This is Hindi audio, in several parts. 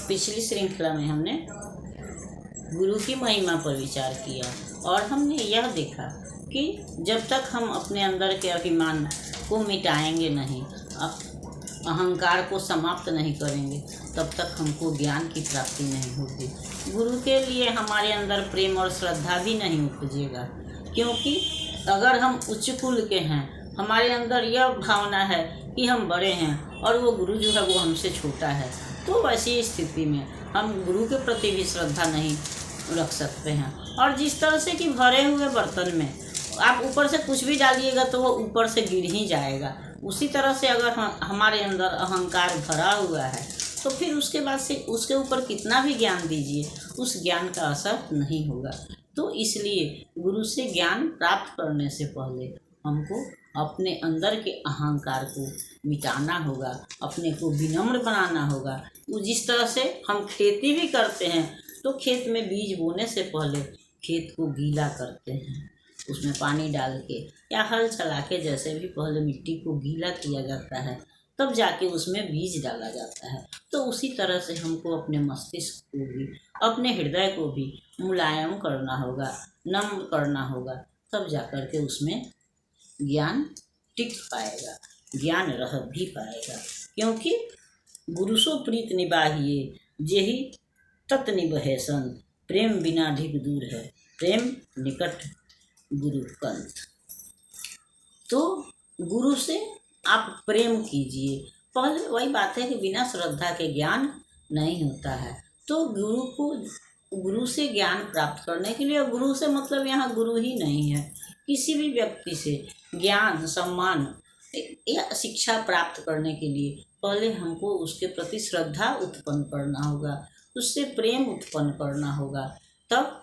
पिछली श्रृंखला में हमने गुरु की महिमा पर विचार किया और हमने यह देखा कि जब तक हम अपने अंदर के अभिमान को मिटाएंगे नहीं, अहंकार को समाप्त नहीं करेंगे, तब तक हमको ज्ञान की प्राप्ति नहीं होगी। गुरु के लिए हमारे अंदर प्रेम और श्रद्धा भी नहीं उपजेगा, क्योंकि अगर हम उच्च कुल के हैं, हमारे अंदर यह भावना है कि हम बड़े हैं और वो गुरु जो है वो हमसे छोटा है, तो वैसी स्थिति में हम गुरु के प्रति भी श्रद्धा नहीं रख सकते हैं। और जिस तरह से कि भरे हुए बर्तन में आप ऊपर से कुछ भी डालिएगा तो वो ऊपर से गिर ही जाएगा, उसी तरह से अगर हमारे अंदर अहंकार भरा हुआ है तो फिर उसके बाद से उसके ऊपर कितना भी ज्ञान दीजिए, उस ज्ञान का असर नहीं होगा। तो इसलिए गुरु से ज्ञान प्राप्त करने से पहले हमको अपने अंदर के अहंकार को मिटाना होगा, अपने को विनम्र बनाना होगा। जिस तरह से हम खेती भी करते हैं तो खेत में बीज बोने से पहले खेत को गीला करते हैं, उसमें पानी डाल के या हल चला के, जैसे भी पहले मिट्टी को गीला किया जाता है तब जाके उसमें बीज डाला जाता है। तो उसी तरह से हमको अपने मस्तिष्क को भी, अपने हृदय को भी मुलायम करना होगा, नम्र करना होगा, तब जाकर के उसमें ज्ञान टिक पाएगा, ज्ञान रह भी पाएगा। क्योंकि गुरुसो प्रीत निबाहिए जेहि तत् निबहे संत, प्रेम बिना ढिक दूर है, प्रेम निकट गुरु कंत। तो गुरु से आप प्रेम कीजिए। पहले वही बात है कि बिना श्रद्धा के ज्ञान नहीं होता है। तो गुरु से ज्ञान प्राप्त करने के लिए, गुरु से मतलब यहाँ गुरु ही नहीं है, किसी भी व्यक्ति से ज्ञान, सम्मान या शिक्षा प्राप्त करने के लिए पहले हमको उसके प्रति श्रद्धा उत्पन्न करना होगा, उससे प्रेम उत्पन्न करना होगा, तब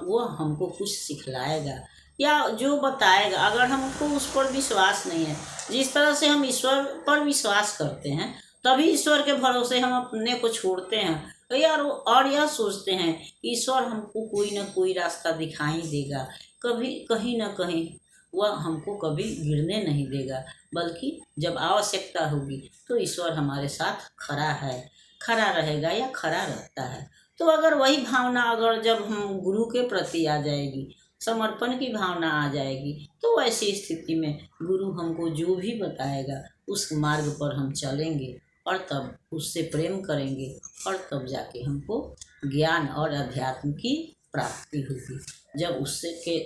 वो हमको कुछ सिखलाएगा या जो बताएगा। अगर हमको उस पर विश्वास नहीं है, जिस तरह से हम ईश्वर पर विश्वास करते हैं तभी ईश्वर के भरोसे हम अपने को छोड़ते हैं यार, और यह सोचते हैं कि ईश्वर हमको कोई ना कोई रास्ता दिखाई देगा, कभी कहीं ना कहीं वह हमको कभी गिरने नहीं देगा, बल्कि जब आवश्यकता होगी तो ईश्वर हमारे साथ खड़ा है, खड़ा रहेगा या खड़ा रहता है। तो अगर वही भावना अगर जब हम गुरु के प्रति आ जाएगी, समर्पण की भावना आ जाएगी, तो ऐसी स्थिति में गुरु हमको जो भी बताएगा उस मार्ग पर हम चलेंगे और तब उससे प्रेम करेंगे और तब जाके हमको ज्ञान और अध्यात्म की प्राप्ति होगी। जब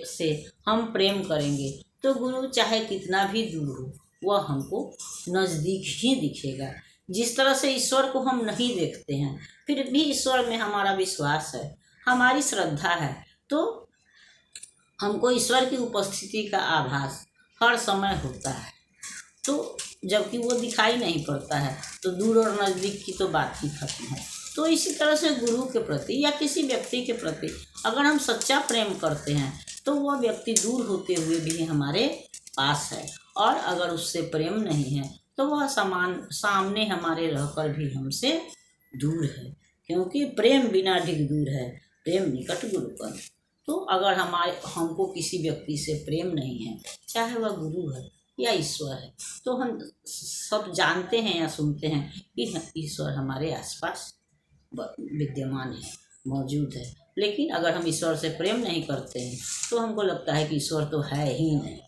से हम प्रेम करेंगे तो गुरु चाहे कितना भी दूर हो वह हमको नज़दीक ही दिखेगा। जिस तरह से ईश्वर को हम नहीं देखते हैं फिर भी ईश्वर में हमारा विश्वास है, हमारी श्रद्धा है, तो हमको ईश्वर की उपस्थिति का आभास हर समय होता है। तो जबकि वो दिखाई नहीं पड़ता है तो दूर और नज़दीक की तो बात ही खत्म है। तो इसी तरह से गुरु के प्रति या किसी व्यक्ति के प्रति अगर हम सच्चा प्रेम करते हैं तो वह व्यक्ति दूर होते हुए भी हमारे पास है, और अगर उससे प्रेम नहीं है तो वह सामने हमारे रहकर भी हमसे दूर है। क्योंकि प्रेम बिना ढिक दूर है, प्रेम निकट गुरु कंत। तो अगर हमको किसी व्यक्ति से प्रेम नहीं है, चाहे वह गुरु है या ईश्वर है, तो हम सब जानते हैं या सुनते हैं कि ईश्वर हमारे आसपास विद्यमान है, मौजूद है, लेकिन अगर हम ईश्वर से प्रेम नहीं करते हैं तो हमको लगता है कि ईश्वर तो है ही नहीं।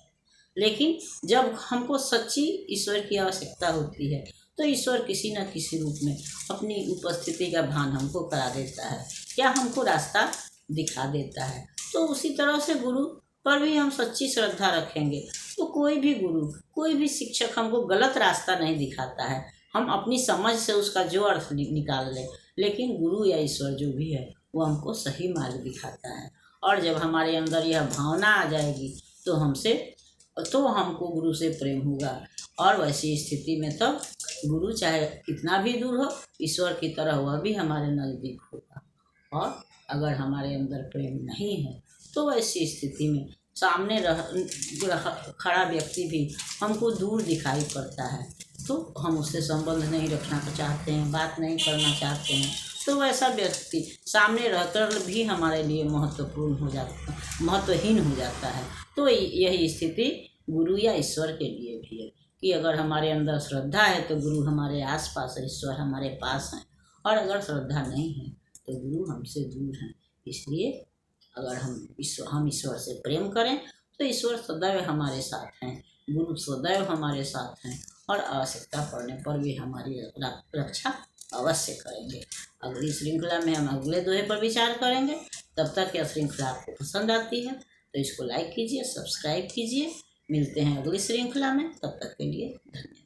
लेकिन जब हमको सच्ची ईश्वर की आवश्यकता होती है तो ईश्वर किसी न किसी रूप में अपनी उपस्थिति का भान हमको करा देता है या हमको रास्ता दिखा देता है। तो उसी तरह से गुरु पर भी हम सच्ची श्रद्धा रखेंगे तो कोई भी गुरु, कोई भी शिक्षक हमको गलत रास्ता नहीं दिखाता है, हम अपनी समझ से उसका जो अर्थ निकाल लें, लेकिन गुरु या ईश्वर जो भी है वो हमको सही मार्ग दिखाता है। और जब हमारे अंदर यह भावना आ जाएगी तो हमको गुरु से प्रेम होगा, और वैसी स्थिति में तब गुरु चाहे कितना भी दूर हो, ईश्वर की तरह वह भी हमारे नज़दीक होगा। और अगर हमारे अंदर प्रेम नहीं है तो वैसी स्थिति में सामने खड़ा व्यक्ति भी हमको दूर दिखाई पड़ता है, तो हम उससे संबंध नहीं रखना चाहते हैं, बात नहीं करना चाहते हैं, तो वैसा व्यक्ति सामने रहकर भी हमारे लिए महत्वहीन हो जाता है। तो यही स्थिति गुरु या ईश्वर के लिए भी है कि अगर हमारे अंदर श्रद्धा है तो गुरु हमारे आसपास है, ईश्वर हमारे पास है, और अगर श्रद्धा नहीं है तो गुरु हमसे दूर हैं। इसलिए अगर हम ईश्वर से प्रेम करें तो ईश्वर सदैव हमारे साथ हैं, गुरु सदैव हमारे साथ हैं और आवश्यकता पड़ने पर भी हमारी रक्षा अवश्य करेंगे। अगली श्रृंखला में हम अगले दोहे पर विचार करेंगे। तब तक यह श्रृंखला आपको पसंद आती है तो इसको लाइक कीजिए, सब्सक्राइब कीजिए। मिलते हैं अगली श्रृंखला में, तब तक के लिए धन्यवाद।